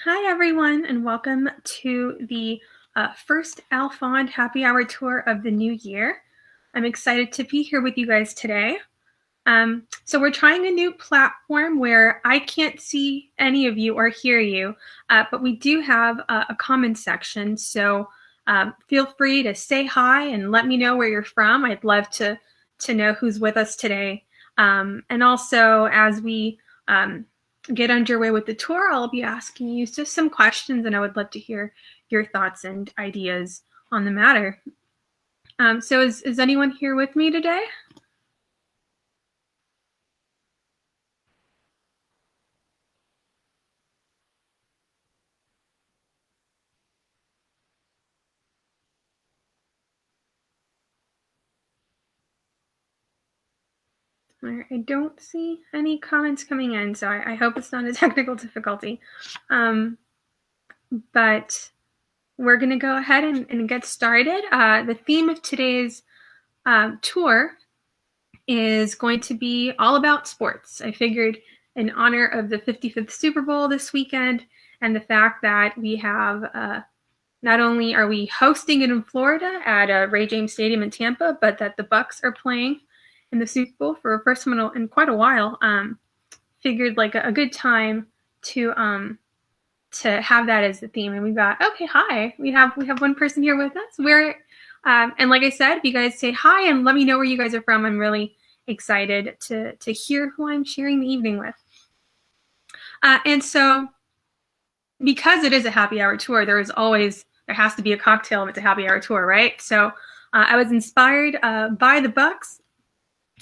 Hi, everyone, and welcome to the first Alfond Happy Hour tour of the new year. I'm excited to be here with you guys today. So we're trying a new platform where I can't see any of you or hear you, but we do have a comment section. So feel free to say hi and let me know where you're from. I'd love to know who's with us today. And also, as we get underway with the tour, I'll be asking you just some questions, and I would love to hear your thoughts and ideas on the matter. So is anyone here with me today? I don't see any comments coming in, so I hope it's not a technical difficulty. But we're going to go ahead and get started. The theme of today's tour is going to be all about sports. I figured in honor of the 55th Super Bowl this weekend and the fact that we have not only are we hosting it in Florida at Ray James Stadium in Tampa, but that the Bucks are playing in the Super Bowl for the first time in quite a while. Figured like a good time to have that as the theme. And we've got hi, we have one person here with us. And like I said, if you guys say hi and let me know where you guys are from, I'm really excited to hear who I'm sharing the evening with. And so, because it is a happy hour tour, there has to be a cocktail if it's a happy hour tour, right? So I was inspired by the Bucks,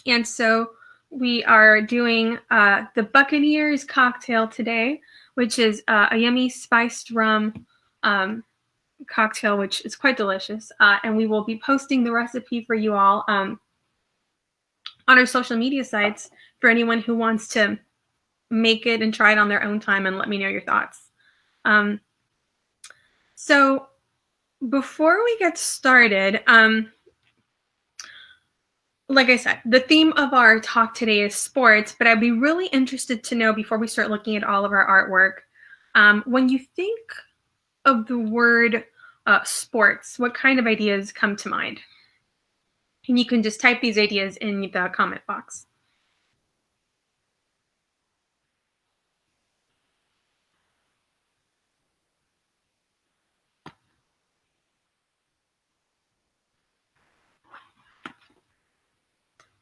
and so we are doing the Buccaneers cocktail today, which is a yummy spiced rum cocktail, which is quite delicious. And we will be posting the recipe for you all on our social media sites for anyone who wants to make it and try it on their own time and let me know your thoughts. So before we get started, like I said, the theme of our talk today is sports, but I'd be really interested to know before we start looking at all of our artwork, when you think of the word sports, what kind of ideas come to mind? And you can just type these ideas in the comment box.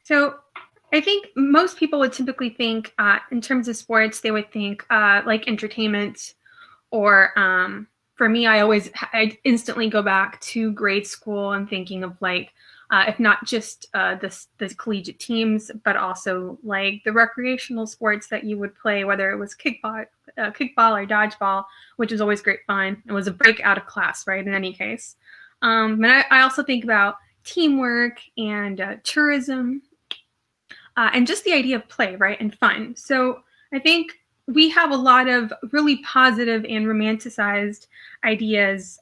So I think most people would typically think in terms of sports, they would think like entertainment or for me, I instantly go back to grade school and thinking of like, if not just the collegiate teams, but also like the recreational sports that you would play, whether it was kickball or dodgeball, which was always great fun. It was a break out of class, right? In any case. And I also think about teamwork and tourism and just the idea of play, right? And fun. So I think we have a lot of really positive and romanticized ideas,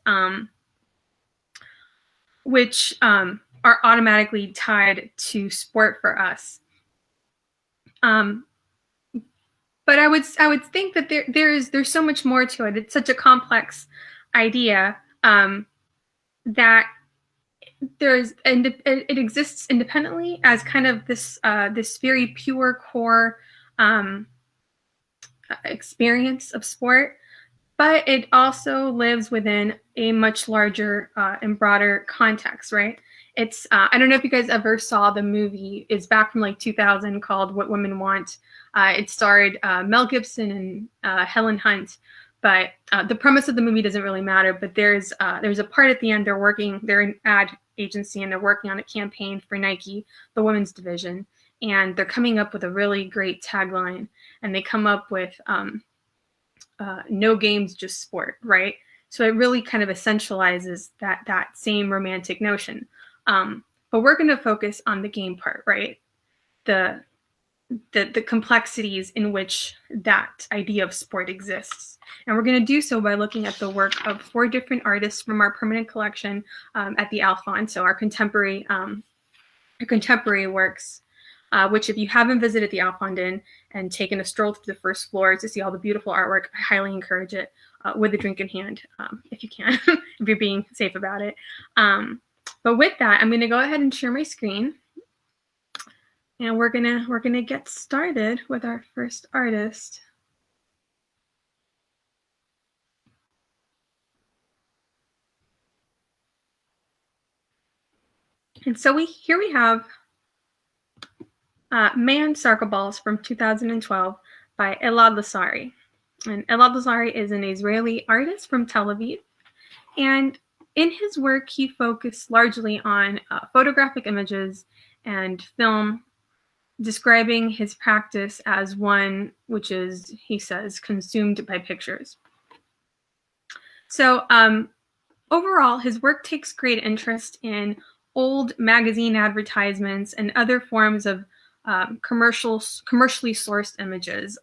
which are automatically tied to sport for us. But I would think that there's so much more to it. It's such a complex idea that it exists independently as kind of this very pure core experience of sport, but it also lives within a much larger and broader context, right? It's I don't know if you guys ever saw the movie. It's back from like 2000 called What Women Want. It starred Mel Gibson and Helen Hunt. But the premise of the movie doesn't really matter. But there's a part at the end. They're an ad agency and they're working on a campaign for Nike, the women's division, and they're coming up with a really great tagline. And they come up with no games, just sport, right? So it really kind of essentializes that same romantic notion. But we're going to focus on the game part, right? The complexities in which that idea of sport exists. And we're going to do so by looking at the work of 4 different artists from our permanent collection at the Alfond, so our contemporary works. which if you haven't visited the Alfond Inn and taken a stroll through the first floor to see all the beautiful artwork, I highly encourage it with a drink in hand, if you can, if you're being safe about it. But with that, I'm going to go ahead and share my screen. And we're gonna get started with our first artist. And so here we have Man Circle Balls from 2012 by Elad Lassry. And Elad Lassry is an Israeli artist from Tel Aviv. And in his work, he focused largely on photographic images and film, describing his practice as one which is, he says, consumed by pictures. So overall, his work takes great interest in old magazine advertisements and other forms of commercially sourced images,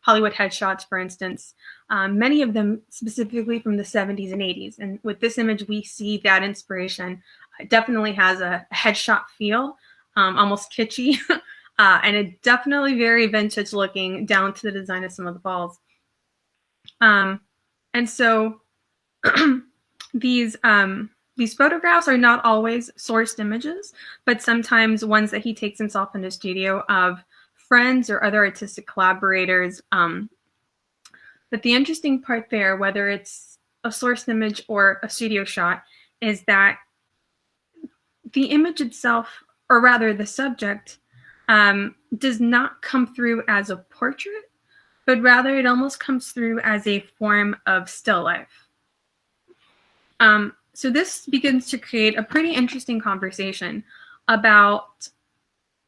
Hollywood headshots, for instance, many of them specifically from the 70s and 80s. And with this image, we see that inspiration. It definitely has a headshot feel, almost kitschy, and it definitely very vintage looking down to the design of some of the balls. And so these photographs are not always sourced images, but sometimes ones that he takes himself in the studio of friends or other artistic collaborators. But the interesting part there, whether it's a sourced image or a studio shot, is that the image itself, or rather the subject, does not come through as a portrait, but rather it almost comes through as a form of still life. So this begins to create a pretty interesting conversation about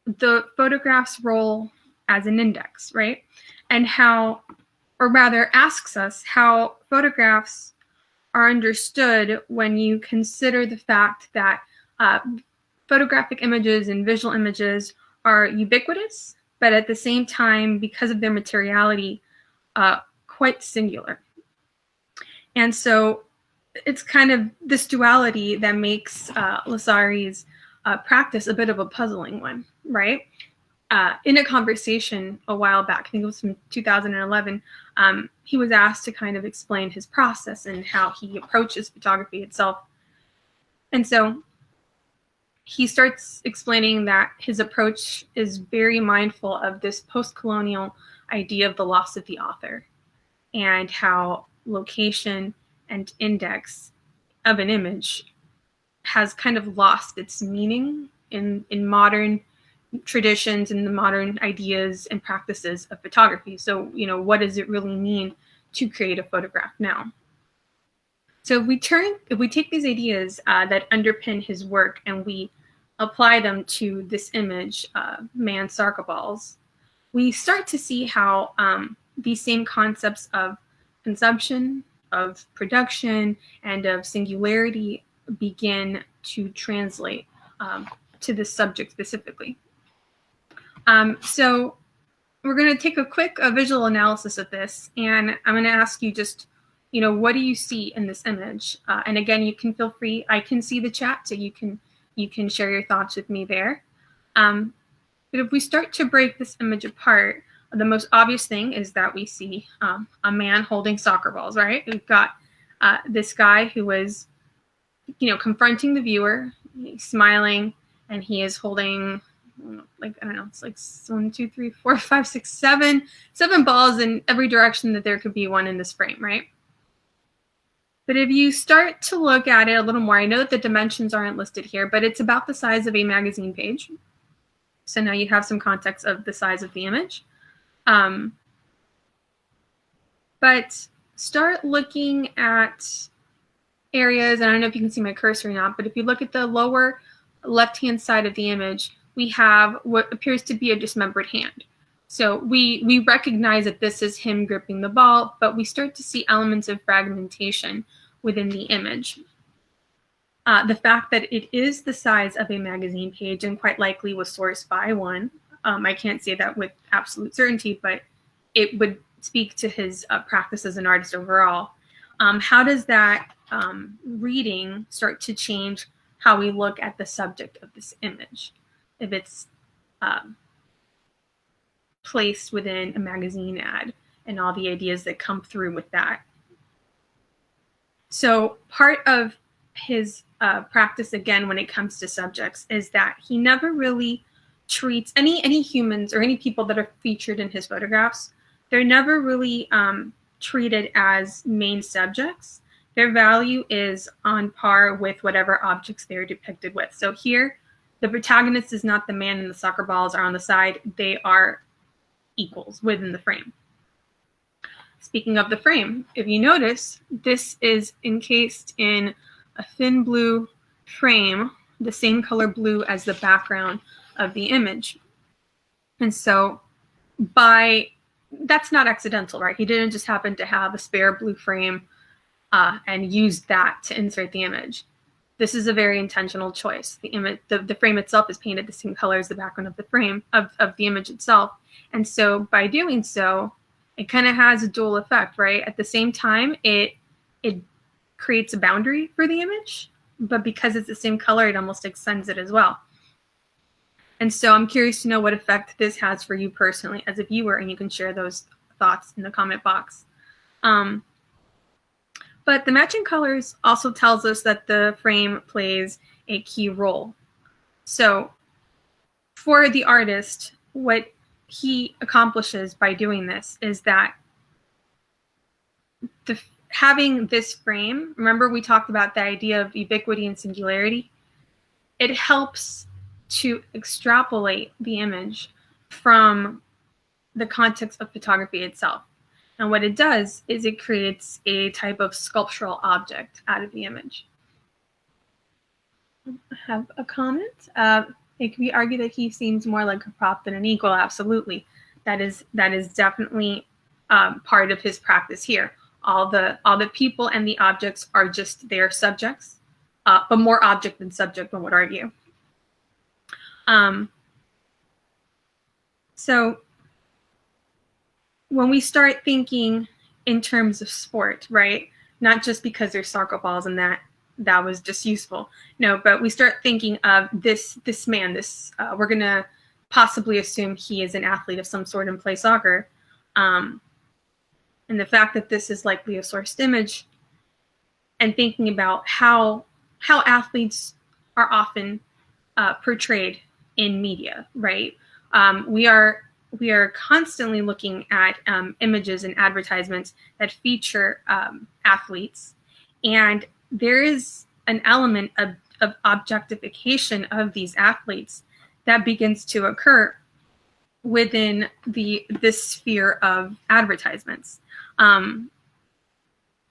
the photograph's role as an index, right? And how, or rather asks us how photographs are understood when you consider the fact that photographic images and visual images are ubiquitous, but at the same time, because of their materiality, quite singular. And so it's kind of this duality that makes Lassry's practice a bit of a puzzling one, right? In a conversation a while back, I think it was from 2011, he was asked to kind of explain his process and how he approaches photography itself. And so he starts explaining that his approach is very mindful of this post-colonial idea of the loss of the author and how location and index of an image has kind of lost its meaning in modern traditions and the modern ideas and practices of photography. So, what does it really mean to create a photograph now? So if we take these ideas that underpin his work and we apply them to this image, Man Circle Balls, we start to see how these same concepts of consumption, of production, and of singularity begin to translate to this subject specifically. So we're going to take a quick visual analysis of this, and I'm going to ask you just, what do you see in this image? And again, you can feel free. I can see the chat, so you can share your thoughts with me there. But if we start to break this image apart, the most obvious thing is that we see a man holding soccer balls, right? We've got this guy who is, confronting the viewer, he's smiling, and he is holding, it's like 1, 2, 3, 4, 5, 6, 7 balls in every direction that there could be one in this frame, right? But if you start to look at it a little more, I know that the dimensions aren't listed here, but it's about the size of a magazine page. So now you have some context of the size of the image. But start looking at areas, and I don't know if you can see my cursor or not, but if you look at the lower left-hand side of the image, we have what appears to be a dismembered hand. So we recognize that this is him gripping the ball, but we start to see elements of fragmentation within the image. The fact that it is the size of a magazine page and quite likely was sourced by one, I can't say that with absolute certainty, but it would speak to his practice as an artist overall. How does that reading start to change how we look at the subject of this image? If it's placed within a magazine ad and all the ideas that come through with that. So part of his practice, again, when it comes to subjects, is that he never really treats any humans or any people that are featured in his photographs. They're never really treated as main subjects. Their value is on par with whatever objects they're depicted with. So here, the protagonist is not the man and the soccer balls are on the side. They are equals within the frame. Speaking of the frame, if you notice, this is encased in a thin blue frame, the same color blue as the background of the image. And so that's not accidental, right? He didn't just happen to have a spare blue frame and use that to insert the image. This is a very intentional choice. The frame itself is painted the same color as the background of the frame of the image itself. And so by doing so, it kind of has a dual effect, right? At the same time, it creates a boundary for the image, but because it's the same color, it almost extends it as well. And so I'm curious to know what effect this has for you personally as a viewer, and you can share those thoughts in the comment box. But the matching colors also tells us that the frame plays a key role. So for the artist, what he accomplishes by doing this is that having this frame, remember we talked about the idea of ubiquity and singularity, it helps to extrapolate the image from the context of photography itself. And what it does is it creates a type of sculptural object out of the image. I have a comment. It can be argued that he seems more like a prop than an equal. Absolutely. That is definitely part of his practice here. All the people and the objects are just their subjects, but more object than subject, one would argue. So when we start thinking in terms of sport, right? Not just because there's soccer balls and that was just useful. No, but we start thinking of this man, we're going to possibly assume he is an athlete of some sort and play soccer. And the fact that this is likely a sourced image, and thinking about how athletes are often portrayed in media, right? We are constantly looking at images and advertisements that feature athletes, and there is an element of objectification of these athletes that begins to occur within this sphere of advertisements.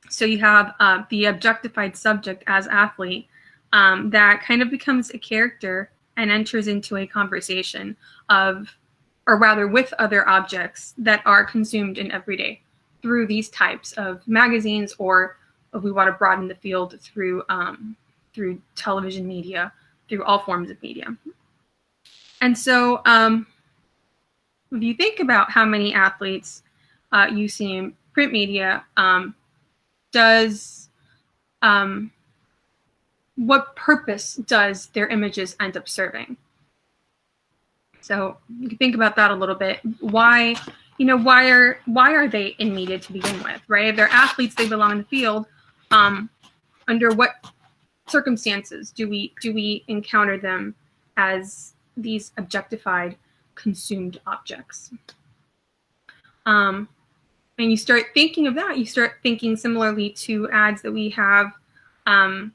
So you have the objectified subject as athlete that kind of becomes a character and enters into a conversation with other objects that are consumed in everyday through these types of magazines, or if we want to broaden the field, through television media, through all forms of media. And so if you think about how many athletes you see in print media, what purpose does their images end up serving? So you can think about that a little bit. Why are they in media to begin with, right? If they're athletes, they belong in the field. Under what circumstances do we encounter them as these objectified, consumed objects? And you start thinking of that. You start thinking similarly to ads that we have a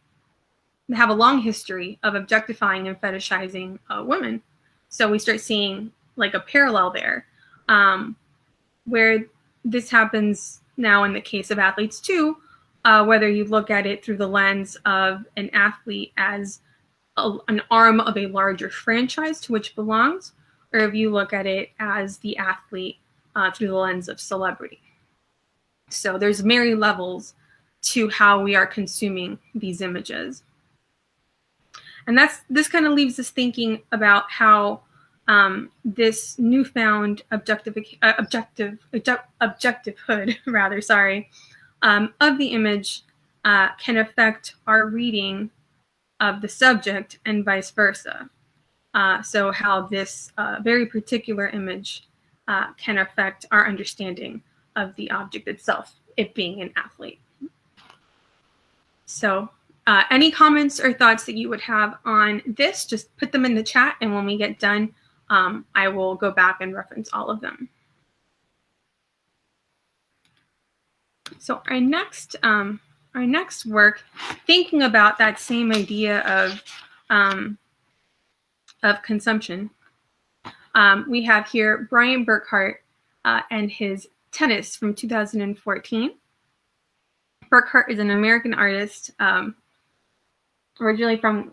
long history of objectifying and fetishizing women. So we start seeing like a parallel there, where this happens now in the case of athletes too, whether you look at it through the lens of an athlete as an arm of a larger franchise to which belongs, or if you look at it as the athlete through the lens of celebrity. So there's many levels to how we are consuming these images. And this kind of leaves us thinking about how this newfound objectivehood, of the image can affect our reading of the subject and vice versa. So how this very particular image can affect our understanding of the object itself, it being an athlete. So any comments or thoughts that you would have on this, just put them in the chat, and when we get done, I will go back and reference all of them. So our next work, thinking about that same idea of consumption, we have here Brian Burkhardt and his Tennis from 2014. Burkhardt is an American artist, originally from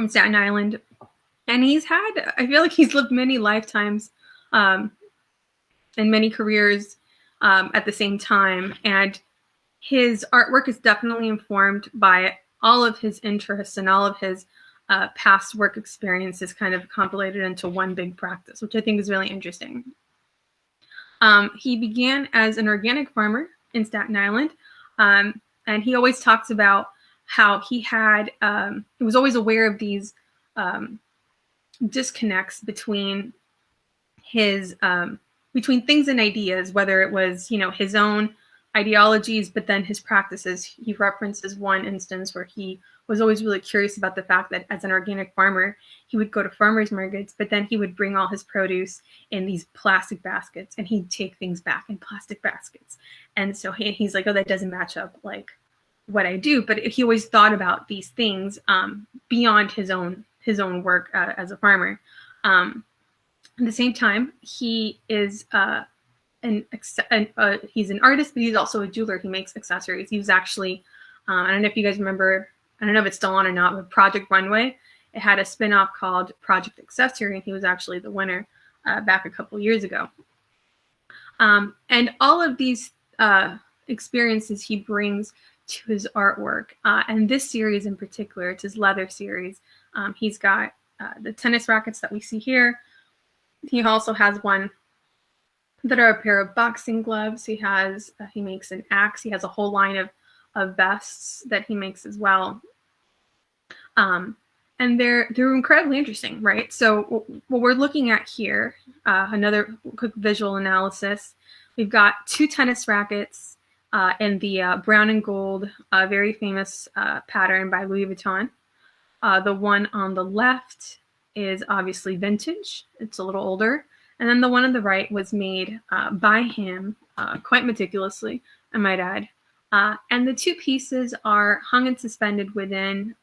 Staten Island, and I feel like he's lived many lifetimes and many careers at the same time, and his artwork is definitely informed by all of his interests and all of his past work experiences kind of compilated into one big practice, which I think is really interesting. He began as an organic farmer in Staten Island, and he always talks about how he was always aware of these disconnects between between things and ideas, whether it was, his own ideologies, but then his practices. He references one instance where he was always really curious about the fact that as an organic farmer, he would go to farmers markets, but then he would bring all his produce in these plastic baskets, and he'd take things back in plastic baskets. And so he's like, oh, that doesn't match up like what I do. But he always thought about these things beyond his own work as a farmer. At the same time, he is he's an artist, but he's also a jeweler. He makes accessories. He was actually, I don't know if you guys remember, I don't know if it's still on or not, but Project Runway, it had a spin-off called Project Accessory, and he was actually the winner back a couple years ago. And all of these experiences he brings to his artwork. And this series in particular, it's his leather series. He's got the tennis rackets that we see here. He also has one that are a pair of boxing gloves. He makes an axe. He has a whole line of vests that he makes as well. And they're incredibly interesting, right? So what we're looking at here, another quick visual analysis, we've got two tennis rackets in the brown and gold, very famous pattern by Louis Vuitton. The one on the left is obviously vintage. It's a little older. And then the one on the right was made by him quite meticulously, I might add. And the two pieces are hung and suspended within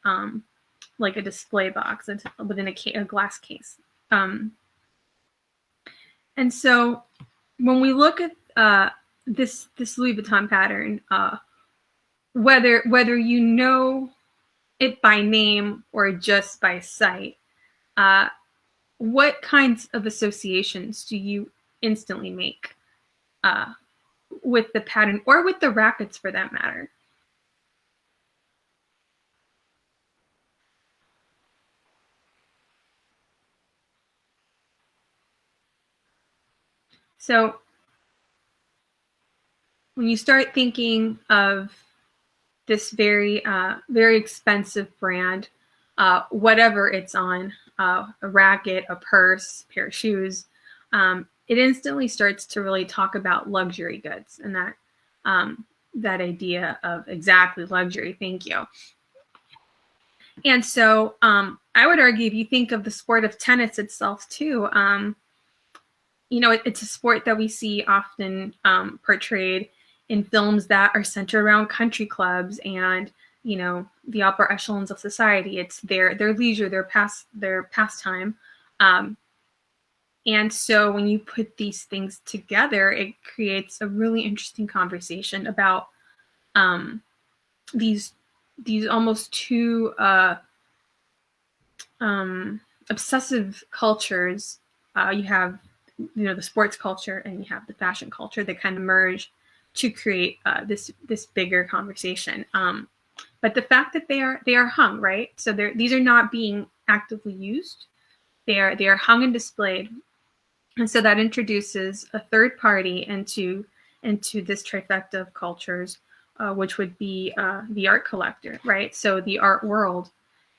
like a display box, within a glass case. And so when we look at this Louis Vuitton pattern, whether you know it by name or just by sight, what kinds of associations do you instantly make with the pattern, or with the rackets for that matter? So when you start thinking of this very, very expensive brand, whatever it's on, a racket, a purse, a pair of shoes, it instantly starts to really talk about luxury goods, and that idea of exactly luxury. Thank you. And so I would argue, if you think of the sport of tennis itself too, it's a sport that we see often portrayed in films that are centered around country clubs and, the upper echelons of society. It's their leisure, their pastime. And so when you put these things together, it creates a really interesting conversation about these almost two obsessive cultures. You have the sports culture, and you have the fashion culture that kind of merge to create this bigger conversation. But the fact that they are hung, right? So these are not being actively used. They are hung and displayed, and so that introduces a third party into this trifecta of cultures, which would be the art collector, right? So the art world.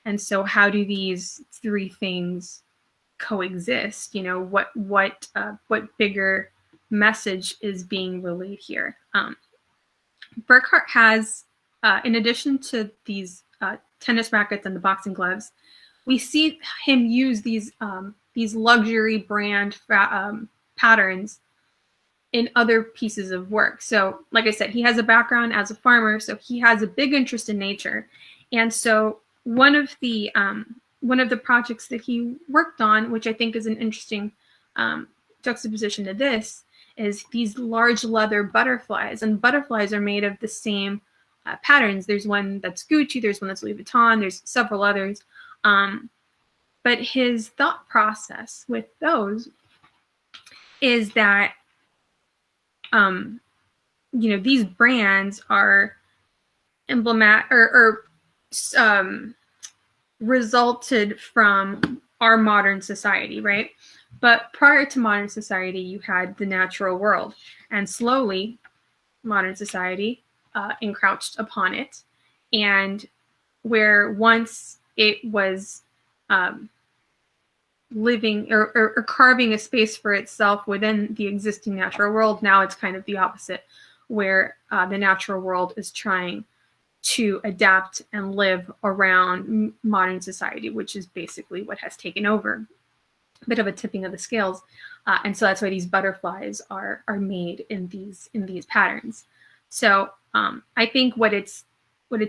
And so how do these three things coexist? You know, what bigger message is being relayed here? Burkhardt has, in addition to these tennis rackets and the boxing gloves, we see him use these luxury brand patterns in other pieces of work. So, like I said, he has a background as a farmer, so he has a big interest in nature. And so, one of the projects that he worked on, which I think is an interesting juxtaposition to this, is these large leather butterflies. And butterflies are made of the same patterns. There's one that's Gucci, there's one that's Louis Vuitton, there's several others. But his thought process with those is that these brands are resulted from our modern society, right? But prior to modern society, you had the natural world, and slowly modern society encroached upon it. And where once it was living or carving a space for itself within the existing natural world, now it's kind of the opposite, where the natural world is trying to adapt and live around modern society, which is basically what has taken over. A bit of a tipping of the scales, and so that's why these butterflies are made in these patterns. So I think what it's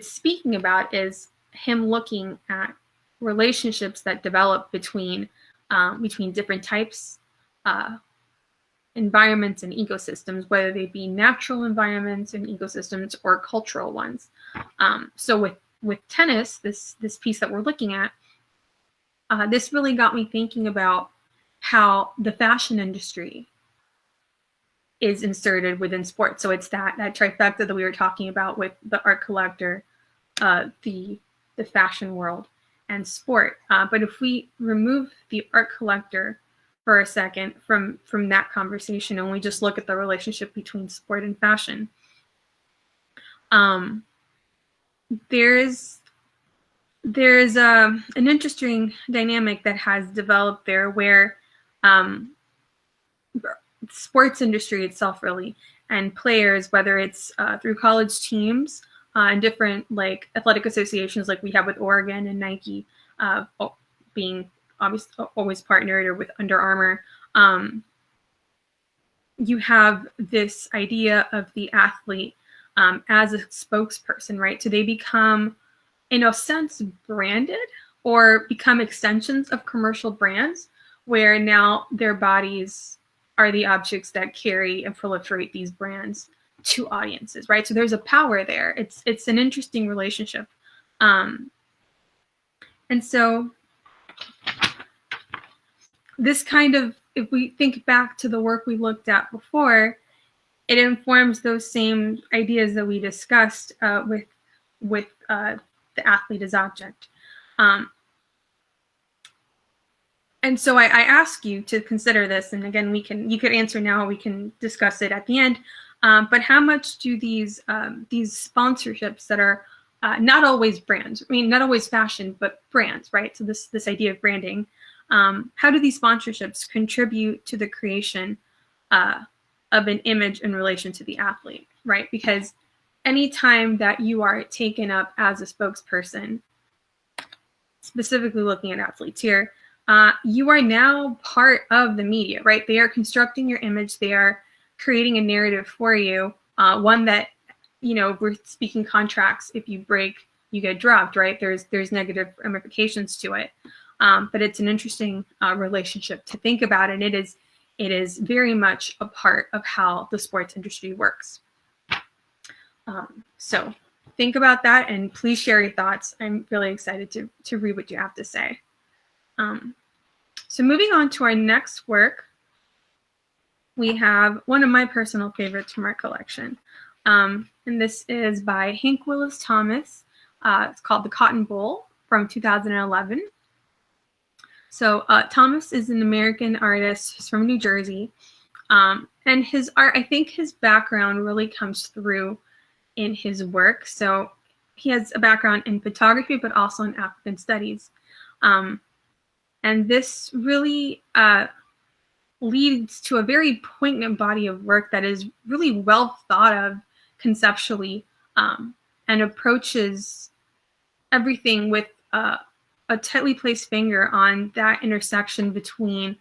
speaking about is him looking at relationships that develop between different types, environments and ecosystems, whether they be natural environments and ecosystems or cultural ones. So with tennis, this piece that we're looking at, this really got me thinking about how the fashion industry is inserted within sports. So it's that trifecta that we were talking about with the art collector, the fashion world, and sport. But if we remove the art collector for a second from that conversation, and we just look at the relationship between sport and fashion, there's an interesting dynamic that has developed there, where sports industry itself really, and players, whether it's through college teams and different like athletic associations like we have with Oregon and Nike, being obviously always partnered, or with Under Armour, you have this idea of the athlete as a spokesperson, right? So they become, in a sense, branded, or become extensions of commercial brands, where now their bodies are the objects that carry and proliferate these brands to audiences, right? So there's a power there. It's an interesting relationship. And so this kind of, if we think back to the work we looked at before, it informs those same ideas that we discussed with the athlete as object. And so I ask you to consider this, and again, you could answer now, we can discuss it at the end. But how much do these sponsorships that are not always brands, I mean, not always fashion, but brands, right? So this idea of branding, how do these sponsorships contribute to the creation of an image in relation to the athlete, right? Because anytime that you are taken up as a spokesperson, specifically looking at athletes here, you are now part of the media, right? They are constructing your image. They are creating a narrative for you, one that, we're speaking contracts. If you break, you get dropped, right? There's negative ramifications to it. But it's an interesting relationship to think about, and it is very much a part of how the sports industry works. So think about that, and please share your thoughts. I'm really excited to read what you have to say. So moving on to our next work, we have one of my personal favorites from our collection. And this is by Willis Thomas. It's called The Cotton Bowl from 2011. So Thomas is an American artist. He's from New Jersey. And his art, I think his background really comes through in his work. So he has a background in photography, but also in African studies. And this really leads to a very poignant body of work that is really well thought of conceptually, and approaches everything with a tightly placed finger on that intersection between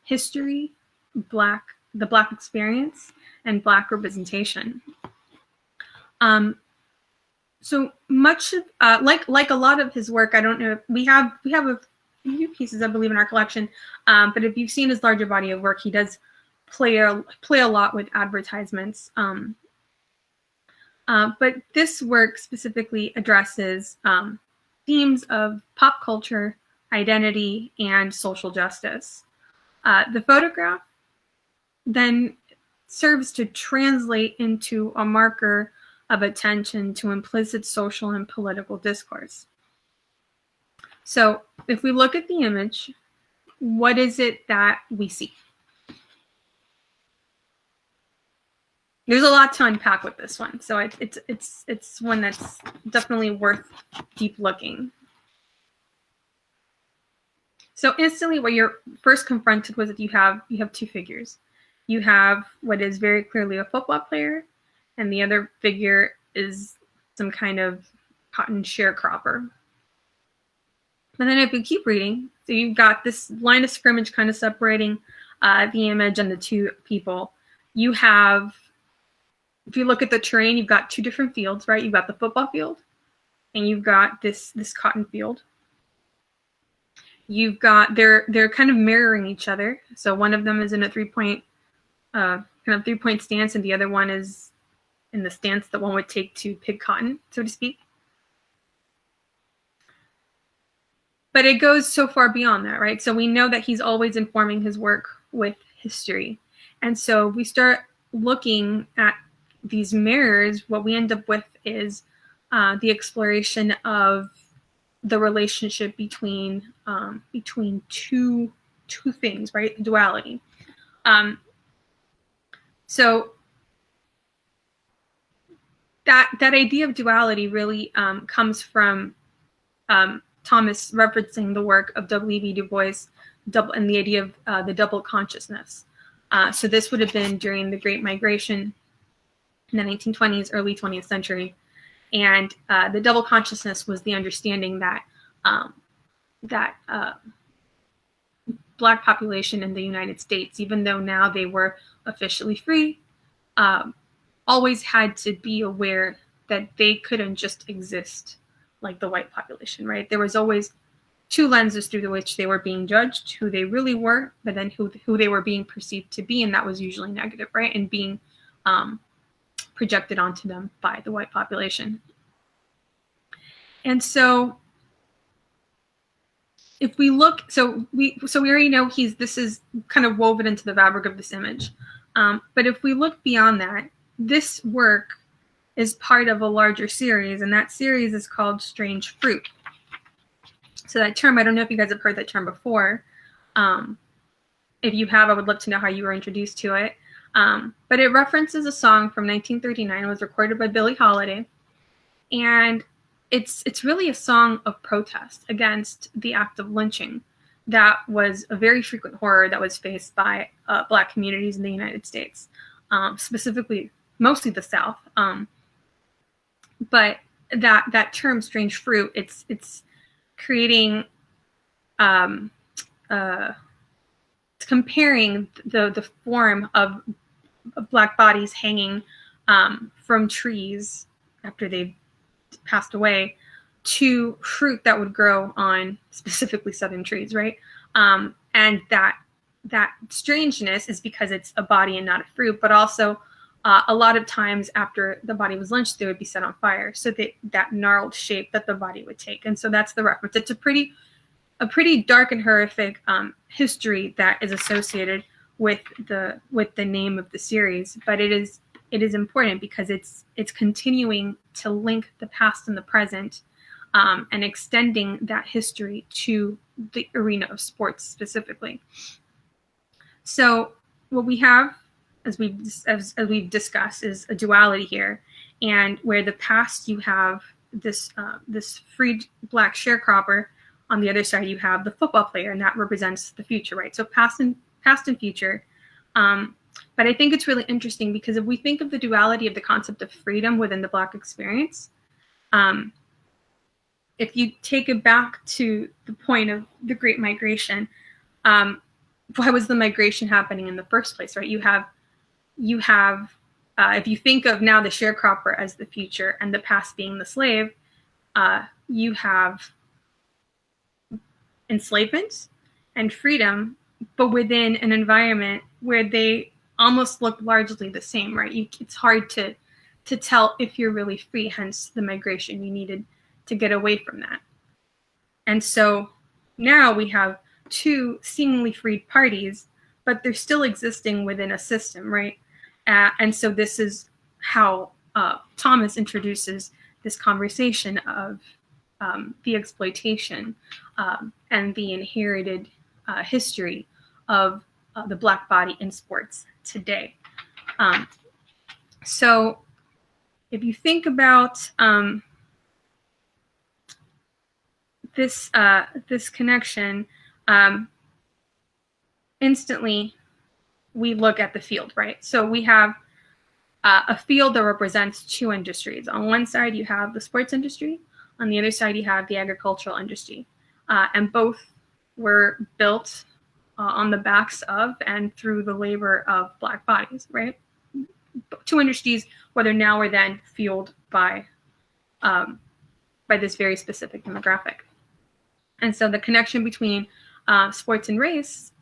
history, the Black experience, and Black representation. So much of like a lot of his work, I don't know. We have a few pieces, I believe, in our collection. But if you've seen his larger body of work, he does play a lot with advertisements. But this work specifically addresses themes of pop culture, identity, and social justice. The photograph then serves to translate into a marker of attention to implicit social and political discourse. So if we look at the image, what is it that we see? There's a lot to unpack with this one, so it's one that's definitely worth deep looking. So instantly, what you're first confronted with, you have two figures. You have what is very clearly a football player, and the other figure is some kind of cotton sharecropper. And then if we keep reading, so you've got this line of scrimmage kind of separating the image and the two people. You have, if you look at the terrain, you've got two different fields, right? You've got the football field, and you've got this cotton field. You've got, they're kind of mirroring each other. So one of them is in a three-point stance, and the other one is in the stance that one would take to pick cotton, so to speak. But it goes so far beyond that, right? So we know that he's always informing his work with history. And so we start looking at these mirrors. What we end up with is the exploration of the relationship between two things, right? Duality. So that idea of duality really comes from Thomas referencing the work of W.E.B. Du Bois and the idea of the double consciousness. So this would have been during the Great Migration in the 1920s, early 20th century. And the double consciousness was the understanding that Black population in the United States, even though now they were officially free, always had to be aware that they couldn't just exist like the white population, right? There was always two lenses through which they were being judged, who they really were, but then who they were being perceived to be, and that was usually negative, right? And being projected onto them by the white population. And so if we look, so we already know this is kind of woven into the fabric of this image. But if we look beyond that, this work is part of a larger series, and that series is called Strange Fruit. So that term, I don't know if you guys have heard that term before. If you have, I would love to know how you were introduced to it. But it references a song from 1939. It was recorded by Billie Holiday. And it's really a song of protest against the act of lynching that was a very frequent horror that was faced by Black communities in the United States, specifically, mostly the South. But that term, strange fruit, it's creating, it's comparing the form of Black bodies hanging from trees after they've passed away to fruit that would grow on specifically Southern trees, right? And that strangeness is because it's a body and not a fruit, but also a lot of times after the body was lynched, they would be set on fire. So that gnarled shape that the body would take. And so that's the reference. It's a pretty dark and horrific history that is associated with the name of the series, but it is important because it's continuing to link the past and the present, and extending that history to the arena of sports specifically. So what we have, as we've discussed, is a duality here, and where the past you have this freed Black sharecropper on the other side, you have the football player, and that represents the future, right? So past and future. But I think it's really interesting because if we think of the duality of the concept of freedom within the Black experience, if you take it back to the point of the Great Migration, why was the migration happening in the first place, right? You have if you think of now the sharecropper as the future and the past being the slave, you have enslavement and freedom, but within an environment where they almost look largely the same, right? It's hard to tell if you're really free, hence the migration. You needed to get away from that. And so now we have two seemingly freed parties, but they're still existing within a system, right? And so this is how Thomas introduces this conversation of the exploitation and the inherited history of the Black body in sports today. So if you think about this connection, instantly we look at the field, right? So we have a field that represents two industries. On one side, you have the sports industry. On the other side, you have the agricultural industry. And both were built on the backs of and through the labor of Black bodies, right? Two industries, whether now or then, fueled by this very specific demographic. And so the connection between sports and race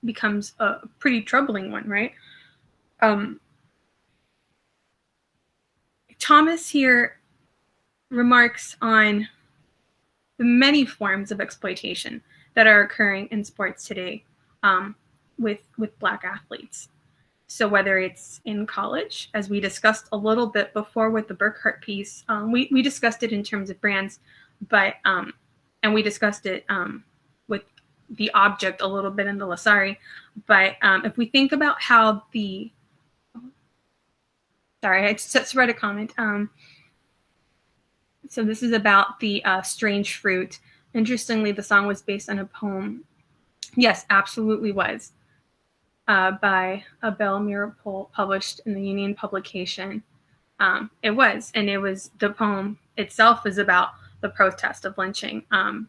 becomes a pretty troubling one, right? Thomas here remarks on the many forms of exploitation that are occurring in sports today with Black athletes. So whether it's in college, as we discussed a little bit before with the Burkhardt piece, we discussed it in terms of brands, but and we discussed it with the object a little bit in the Lassry. But if we think about how sorry, I just read a comment. So this is about the strange fruit. Interestingly, the song was based on a poem. Yes, absolutely was. By a Belle Mirapole, published in the Union publication. It was the poem itself is about the protest of lynching.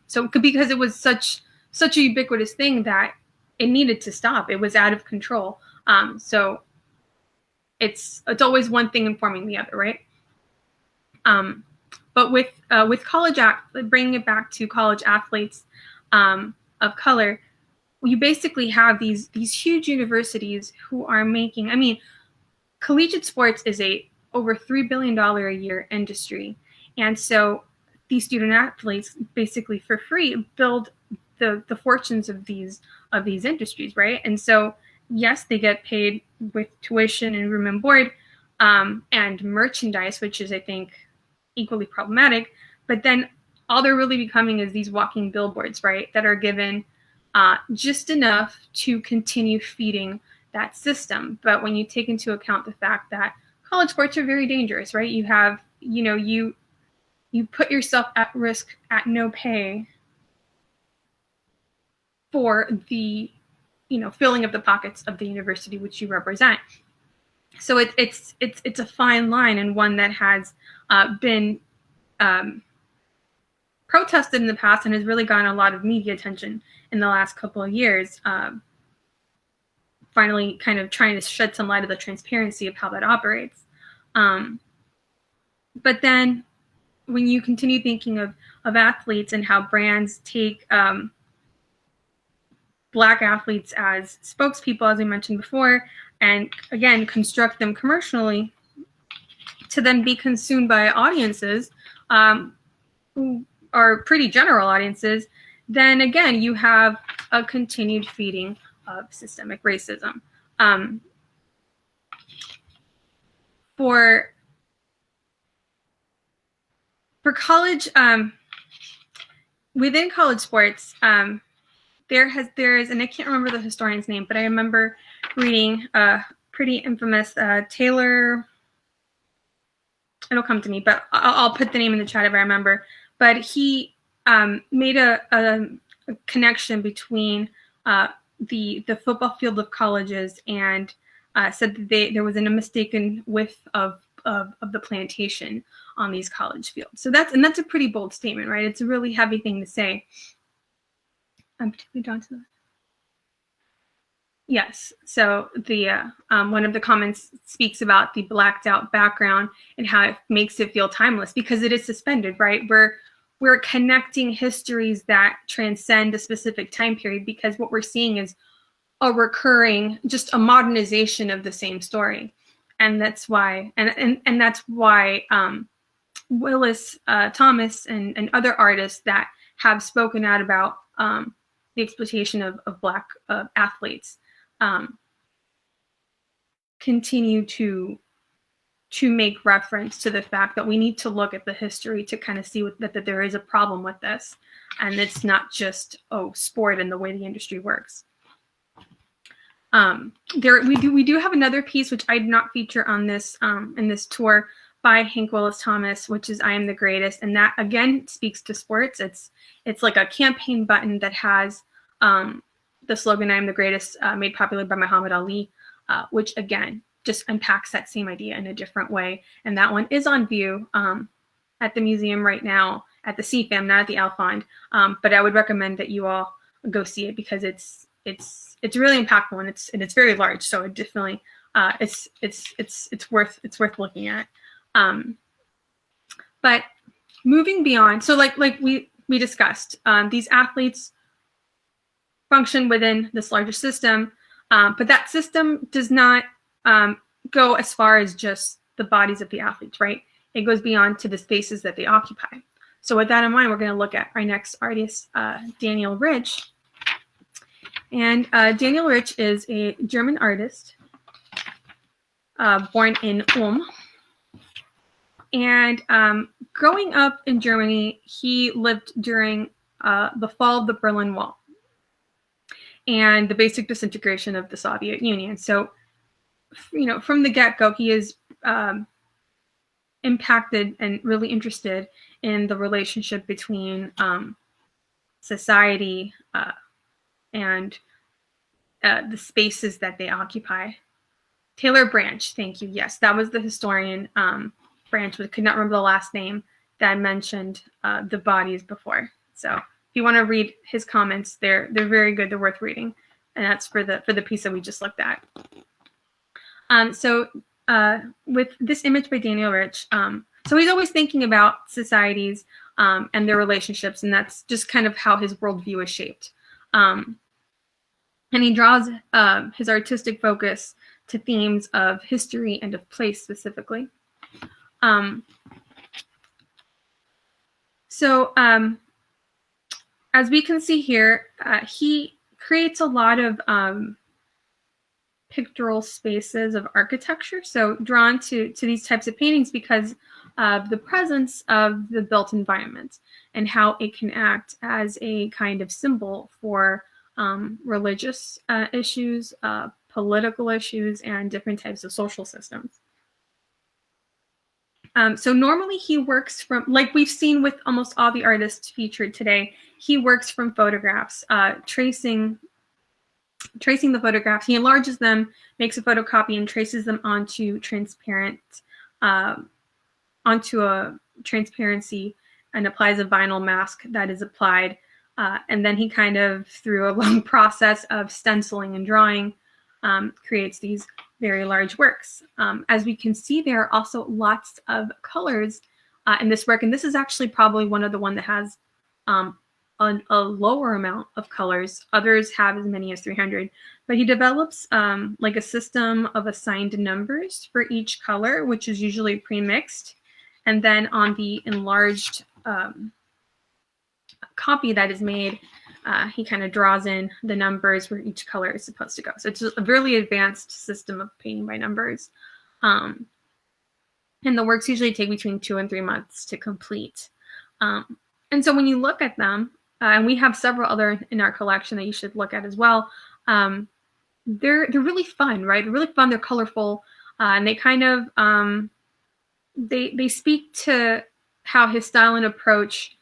So because it was such a ubiquitous thing that it needed to stop. It was out of control. So it's always one thing informing the other, right? But with college bringing it back to college athletes of color, you basically have these huge universities who are making. I mean, collegiate sports is over $3 billion a year industry, and so these student athletes basically for free build the fortunes of these industries, right? And so yes, they get paid with tuition and room and board and merchandise, which is, I think, equally problematic. But then all they're really becoming is these walking billboards, right, that are given just enough to continue feeding that system. But when you take into account the fact that college sports are very dangerous, right? You have, you put yourself at risk at no pay for the, filling of the pockets of the university which you represent. So it's a fine line, and one that has been protested in the past and has really gotten a lot of media attention in the last couple of years. Finally, kind of trying to shed some light of the transparency of how that operates. But then, when you continue thinking of athletes and how brands take Black athletes as spokespeople, as we mentioned before, and again construct them commercially to then be consumed by audiences who are pretty general audiences, then again you have a continued feeding of systemic racism. For college, within college sports, there is, and I can't remember the historian's name, but I remember reading a pretty infamous Taylor. It'll come to me, but I'll put the name in the chat if I remember. But he made a connection between the football field of colleges and said that there was a mistaken width of the plantation on these college fields. So that's a pretty bold statement, right? It's a really heavy thing to say. Particularly down to that. Yes. So the one of the comments speaks about the blacked out background and how it makes it feel timeless because it is suspended, right? We're connecting histories that transcend a specific time period because what we're seeing is a recurring, just a modernization of the same story, and that's why and that's why Willis Thomas and other artists that have spoken out about the exploitation of Black athletes continue to make reference to the fact that we need to look at the history to kind of see that there is a problem with this, and it's not just sport and the way the industry works. We do have another piece which I did not feature on this in this tour by Hank Willis Thomas, which is "I Am the Greatest," and that again speaks to sports. It's like a campaign button that has the slogan "I am the greatest," made popular by Muhammad Ali, which again just unpacks that same idea in a different way. And that one is on view at the museum right now at the CFAM, not at the Alfond. But I would recommend that you all go see it because it's really impactful and it's very large. So it definitely it's worth looking at. But moving beyond, so like we discussed, these athletes function within this larger system, but that system does not go as far as just the bodies of the athletes, right? It goes beyond to the spaces that they occupy. So with that in mind, we're going to look at our next artist, Daniel Rich. And Daniel Rich is a German artist born in Ulm. And growing up in Germany, he lived during the fall of the Berlin Wall and the basic disintegration of the Soviet Union. So, from the get-go, he is impacted and really interested in the relationship between society and the spaces that they occupy. Taylor Branch, thank you. Yes, that was the historian Branch, but I could not remember the last name that mentioned the bodies before. So if you want to read his comments, they're very good. They're worth reading, and that's for the piece that we just looked at. So with this image by Daniel Rich, so he's always thinking about societies and their relationships, and that's just kind of how his worldview is shaped. And he draws his artistic focus to themes of history and of place specifically. So as we can see here, he creates a lot of pictorial spaces of architecture, so drawn to these types of paintings because of the presence of the built environment and how it can act as a kind of symbol for religious issues, political issues, and different types of social systems. So normally he works from, like we've seen with almost all the artists featured today, he works from photographs, tracing the photographs. He enlarges them, makes a photocopy, and traces them onto a transparency, and applies a vinyl mask that is applied. And then he kind of, through a long process of stenciling and drawing, creates these very large works. As we can see, there are also lots of colors in this work, and this is actually probably one that has a lower amount of colors. Others have as many as 300, but he develops like a system of assigned numbers for each color, which is usually pre-mixed, and then on the enlarged copy that is made, he kind of draws in the numbers where each color is supposed to go. So it's a really advanced system of painting by numbers. And the works usually take between 2 and 3 months to complete. And so when you look at them, and we have several other in our collection that you should look at as well, they're really fun, right? They're really fun, they're colorful, and they kind of, they speak to how his style and approach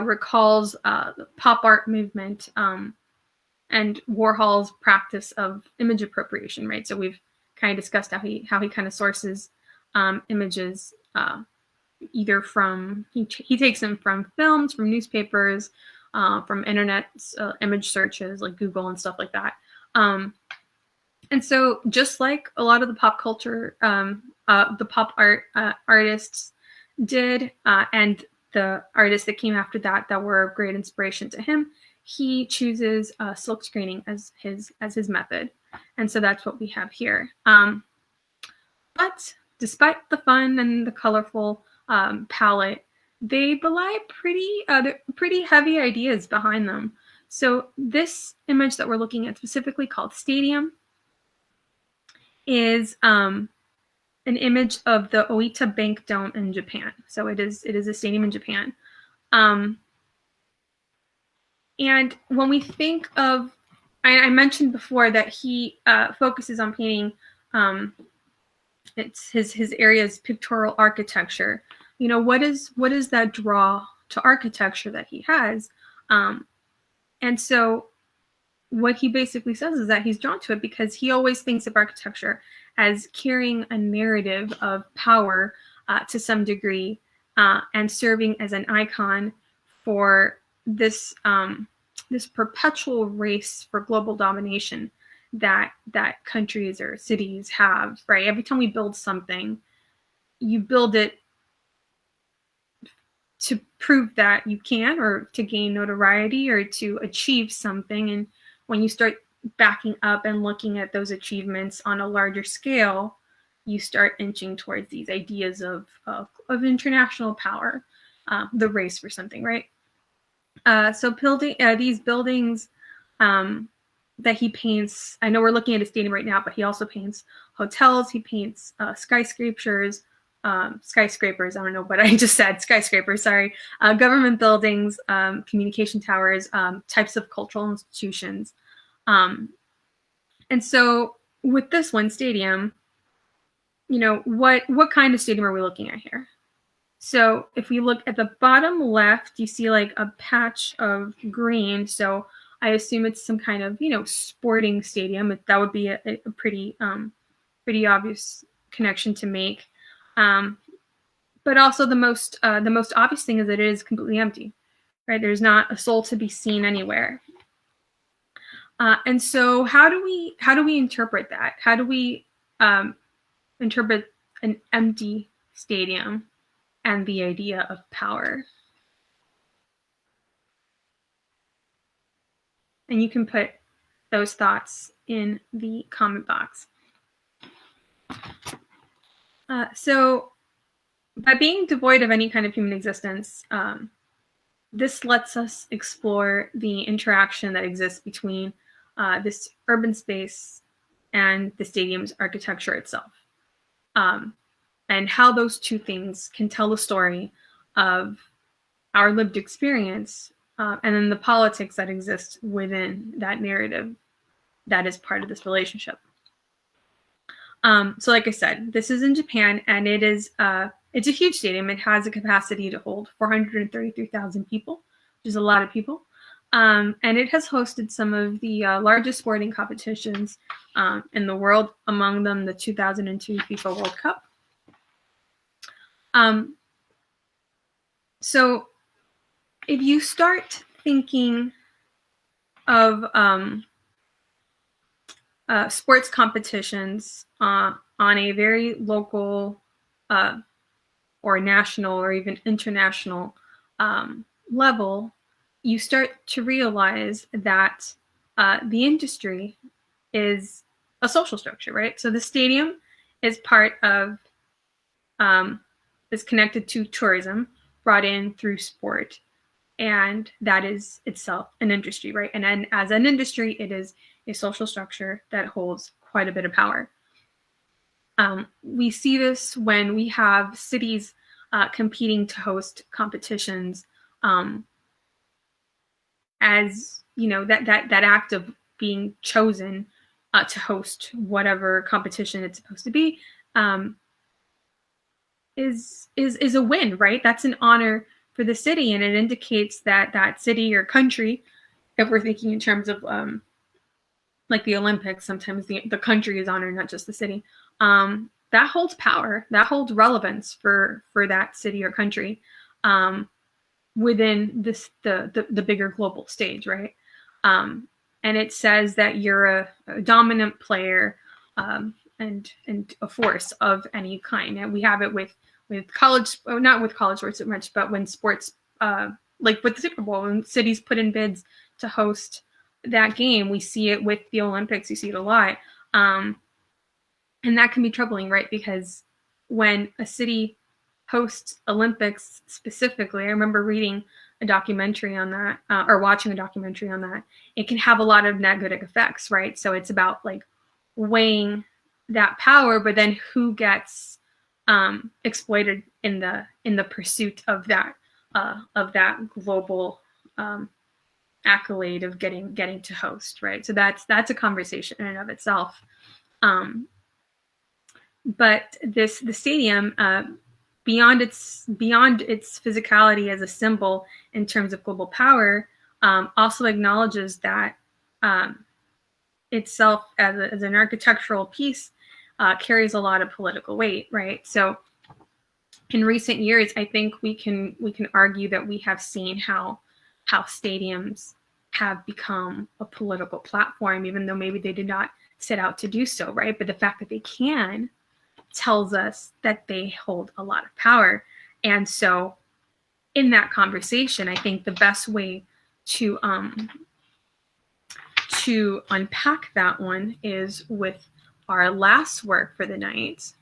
recalls the pop art movement and Warhol's practice of image appropriation, right? So we've kind of discussed how he kind of sources images either from he takes them from films, from newspapers, from internet image searches like Google and stuff like that. And so just like a lot of the pop culture, the pop art artists did, and the artists that came after that were of great inspiration to him, he chooses silk screening as his method. And so that's what we have here. But despite the fun and the colorful palette, they belie pretty heavy ideas behind them. So this image that we're looking at specifically, called Stadium, is an image of the Oita Bank Dome in Japan. So it is a stadium in Japan. And when we think of, I mentioned before that he focuses on painting it's his area's pictorial architecture. You know, what is that draw to architecture that he has? And so what he basically says is that he's drawn to it because he always thinks of architecture as carrying a narrative of power to some degree, and serving as an icon for this this perpetual race for global domination that countries or cities have, right? Every time we build something, you build it to prove that you can, or to gain notoriety, or to achieve something. And when you start backing up and looking at those achievements on a larger scale, you start inching towards these ideas of international power, the race for something, right? So building these buildings that he paints, I know we're looking at a stadium right now, but he also paints hotels, he paints skyscrapers, I don't know what I just said, skyscrapers, sorry, government buildings, communication towers, types of cultural institutions. And so with this one, Stadium, you know, what kind of stadium are we looking at here? So if we look at the bottom left, you see like a patch of green. So I assume it's some kind of, you know, sporting stadium. That would be a pretty obvious connection to make. But also the most obvious thing is that it is completely empty, right? There's not a soul to be seen anywhere. And so how do we interpret that? How do we interpret an empty stadium and the idea of power? And you can put those thoughts in the comment box. So by being devoid of any kind of human existence, this lets us explore the interaction that exists between this urban space and the stadium's architecture itself, and how those two things can tell the story of our lived experience, and then the politics that exist within that narrative that is part of this relationship. So like I said, this is in Japan, and it is it's a huge stadium. It has a capacity to hold 433,000 people, which is a lot of people. And it has hosted some of the largest sporting competitions in the world, among them the 2002 FIFA World Cup. So if you start thinking of sports competitions on a very local or national or even international level, you start to realize that the industry is a social structure, right? So the stadium is part of, is connected to tourism brought in through sport. And that is itself an industry, right? And then as an industry, it is a social structure that holds quite a bit of power. We see this when we have cities competing to host competitions, as you know, that act of being chosen to host whatever competition it's supposed to be is a win, right? That's an honor the city, and it indicates that that city or country, if we're thinking in terms of like the Olympics, sometimes the country is honored, not just the city. That holds power, that holds relevance for that city or country within the bigger global stage, right? And it says that you're a dominant player and a force of any kind. And we have it with college, not with college sports so much, but when sports, like with the Super Bowl, when cities put in bids to host that game, we see it with the Olympics. You see it a lot. And that can be troubling, right? Because when a city hosts Olympics specifically, I remember reading a documentary on that, or watching a documentary on that, it can have a lot of negative effects, right? So it's about like weighing that power, but then who gets exploited in the pursuit of that global accolade of getting to host, right? So that's a conversation in and of itself. But the stadium, beyond its physicality as a symbol in terms of global power, also acknowledges that itself as an architectural piece carries a lot of political weight, right? So in recent years, I think we can argue that we have seen how stadiums have become a political platform, even though maybe they did not set out to do so, right? But the fact that they can tells us that they hold a lot of power. And so in that conversation, I think the best way to unpack that one is with our last work for the night,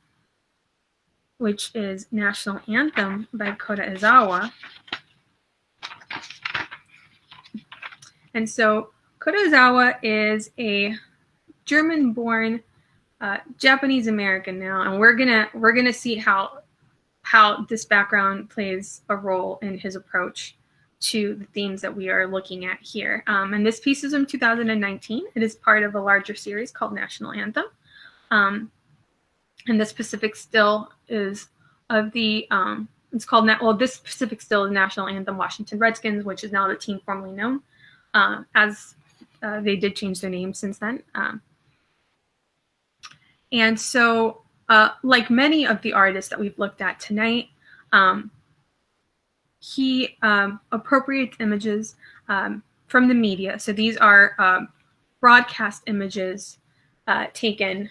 which is National Anthem by Kota Ezawa. And so Kota Ezawa is a German-born Japanese American now, and we're gonna see how this background plays a role in his approach to the themes that we are looking at here. And this piece is from 2019. It is part of a larger series called National Anthem. And the specific still is of the it's called this specific still is National Anthem Washington Redskins, which is now the team formerly known as they did change their name since then. And so, like many of the artists that we've looked at tonight, he appropriates images from the media. So these are broadcast images taken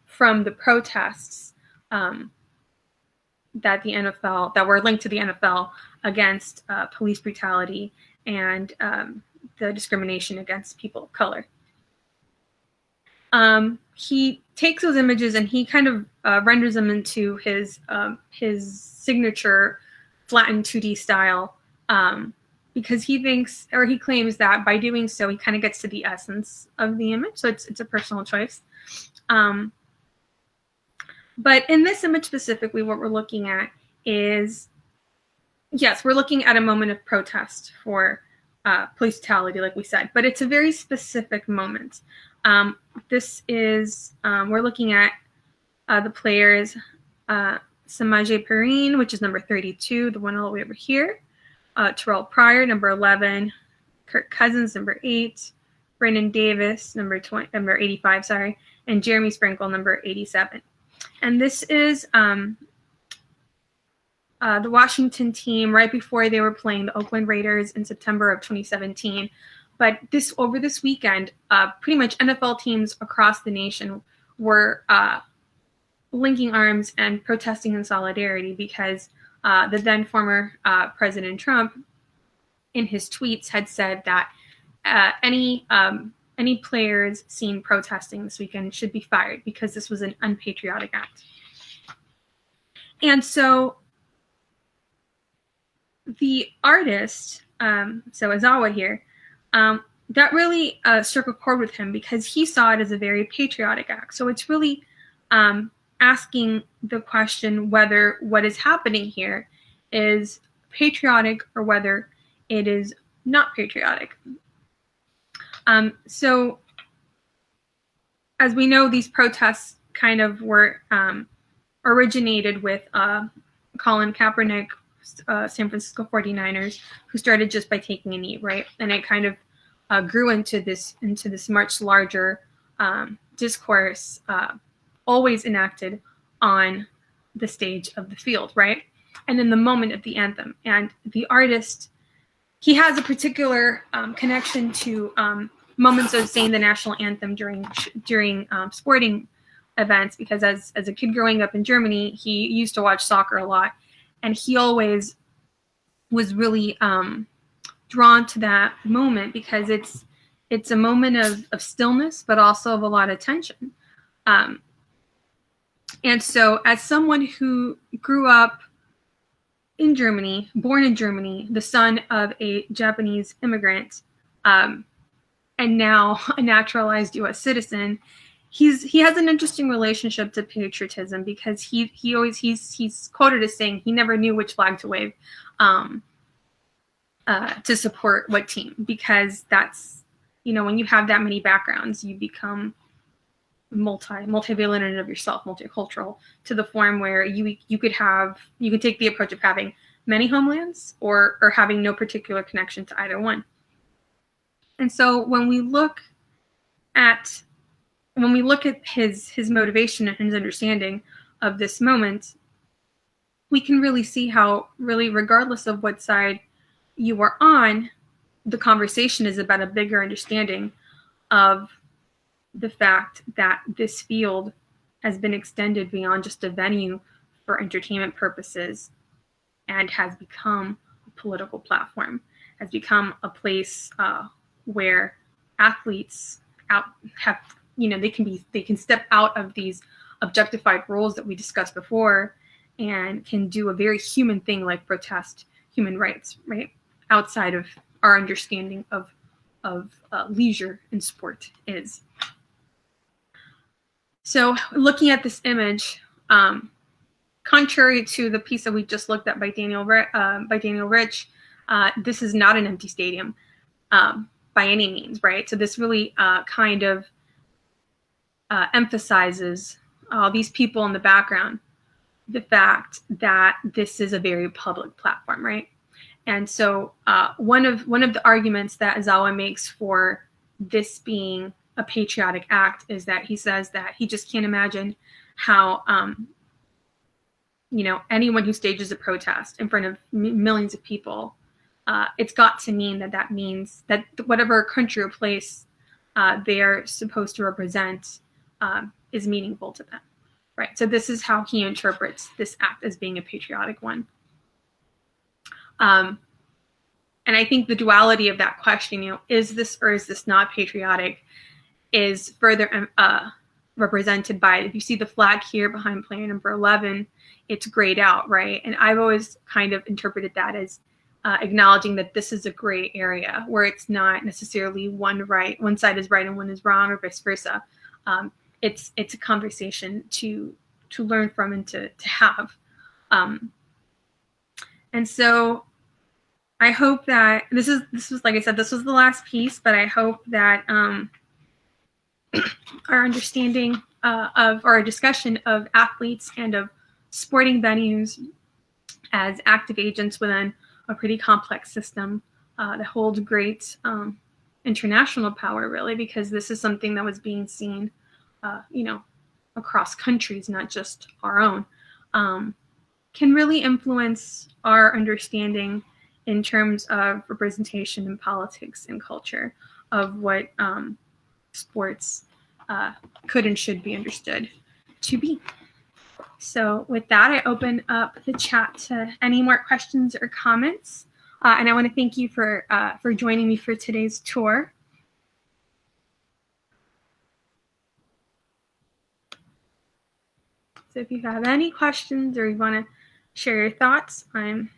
from the protests that were linked to the NFL against police brutality and the discrimination against people of color. He takes those images and he kind of renders them into his signature flattened 2D style because he thinks, or he claims that by doing so, he kind of gets to the essence of the image. So it's a personal choice. But in this image specifically, what we're looking at is, yes, we're looking at a moment of protest for police brutality, like we said, but it's a very specific moment. This is, we're looking at the players, Samaje Perrine, which is number 32, the one all the way over here. Terrell Pryor, number 11. Kirk Cousins, number 8. Brandon Davis, number 85, sorry. And Jeremy Sprinkle, number 87. And this is the Washington team right before they were playing the Oakland Raiders in September of 2017. But over this weekend, pretty much NFL teams across the nation were linking arms and protesting in solidarity because the then former President Trump, in his tweets, had said that any players seen protesting this weekend should be fired because this was an unpatriotic act. And so the artist, so Ezawa here, that really struck a chord with him because he saw it as a very patriotic act. So it's really asking the question whether what is happening here is patriotic or whether it is not patriotic. So as we know, these protests kind of were originated with Colin Kaepernick San Francisco 49ers, who started just by taking a knee, right? And it kind of grew into this much larger discourse, always enacted on the stage of the field, right? And in the moment of the anthem. And the artist, he has a particular connection to moments of saying the national anthem during sporting events, because as a kid growing up in Germany, he used to watch soccer a lot, and he always was really drawn to that moment because it's a moment of stillness, but also of a lot of tension. And so as someone who grew up in Germany, born in Germany, the son of a Japanese immigrant, and now a naturalized U.S. citizen, he has an interesting relationship to patriotism, because he's quoted as saying he never knew which flag to wave to support what team, because that's, when you have that many backgrounds, you become multivalent in of yourself, multicultural, to the form where you could take the approach of having many homelands or having no particular connection to either one. And so when we look at his motivation and his understanding of this moment, we can really see how, really, regardless of what side you are on, the conversation is about a bigger understanding of the fact that this field has been extended beyond just a venue for entertainment purposes and has become a political platform, has become a place where athletes they can step out of these objectified roles that we discussed before and can do a very human thing like protest human rights, right? Outside of our understanding of leisure in sport is. So looking at this image, contrary to the piece that we just looked at by Daniel Rich, this is not an empty stadium by any means, right? So this really kind of emphasizes these people in the background, the fact that this is a very public platform, right? And so one of the arguments that Ezawa makes for this being a patriotic act is that he says that he just can't imagine how anyone who stages a protest in front of millions of people, it's got to mean that means that whatever country or place they are supposed to represent is meaningful to them, right? So this is how he interprets this act as being a patriotic one. And I think the duality of that question, is this or is this not patriotic, is further represented by, if you see the flag here behind player number 11, it's grayed out, right? And I've always kind of interpreted that as acknowledging that this is a gray area where it's not necessarily one side is right and one is wrong, or vice versa. It's a conversation to learn from and to have. And so I hope that this was, like I said, this was the last piece, but I hope that our understanding of our discussion of athletes and of sporting venues as active agents within a pretty complex system that holds great international power, really, because this is something that was being seen, across countries, not just our own, can really influence our understanding in terms of representation in politics and culture of what sports could and should be understood to be. So with that, I open up the chat to any more questions or comments. And I want to thank you for joining me for today's tour. So if you have any questions or you want to share your thoughts, I'm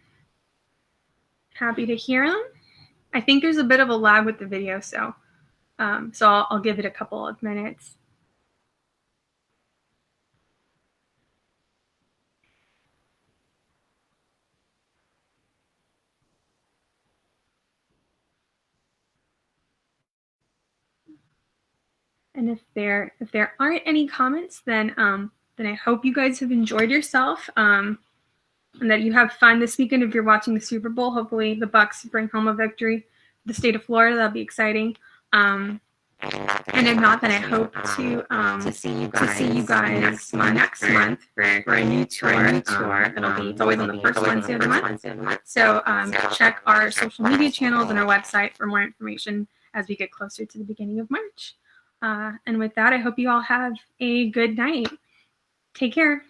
happy to hear them. I think there's a bit of a lag with the video, so I'll give it a couple of minutes. And if there aren't any comments, then I hope you guys have enjoyed yourself. and that you have fun this weekend if you're watching the Super Bowl. Hopefully the Bucks bring home a victory for the state of Florida. That'll be exciting. And if not, then I hope to see you guys next month for a new tour. It's always on the first Wednesday of the month. So check our social media channels and our website for more information as we get closer to the beginning of March. And with that, I hope you all have a good night. Take care.